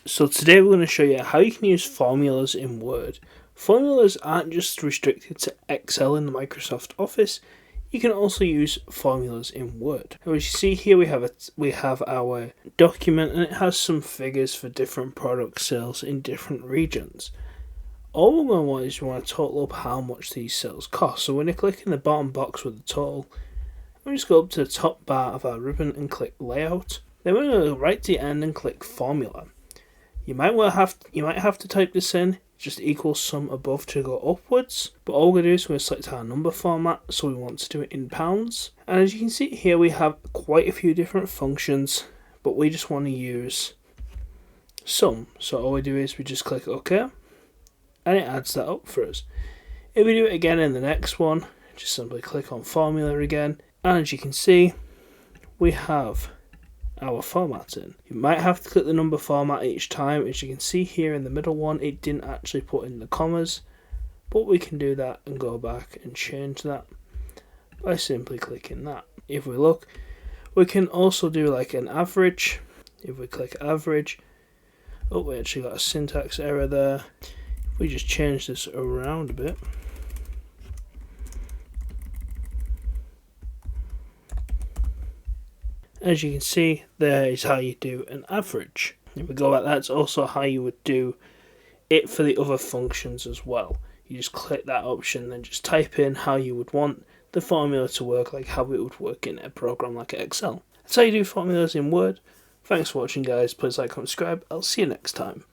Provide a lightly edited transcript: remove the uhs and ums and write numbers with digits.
So today we're going to show you how you can use formulas in Word. Formulas aren't just restricted to Excel in the Microsoft Office. You can also use formulas in Word. Now, as you see here, we have our document, and it has some figures for different product sales in different regions. All we're going to want is we want to total up how much these sales cost. So when you click in the bottom box with the total, we just go up to the top bar of our ribbon and click Layout. Then we're going to go right to the end and click Formula. You might have to type this in, just equals sum above to go upwards. But all we're going to do is we're going to select our number format, so we want to do it in pounds. And as you can see here, we have quite a few different functions, but we just want to use sum. So all we do is we just click OK, and it adds that up for us. If we do it again in the next one, just simply click on formula again, and as you can see, we have our format in. You might have to click the number format each time. As you can see here in the middle one, it didn't actually put in the commas, but we can do that and go back and change that by simply clicking that. If we look, we can also do like an average. If we click average, oh, we actually got a syntax error there. If we just change this around a bit, as you can see, there is how you do an average. If we go like that, it's also how you would do it for the other functions as well. You just click that option, then just type in how you would want the formula to work, like how it would work in a program like Excel. That's how you do formulas in Word. Thanks for watching, guys. Please like, comment, subscribe. I'll see you next time.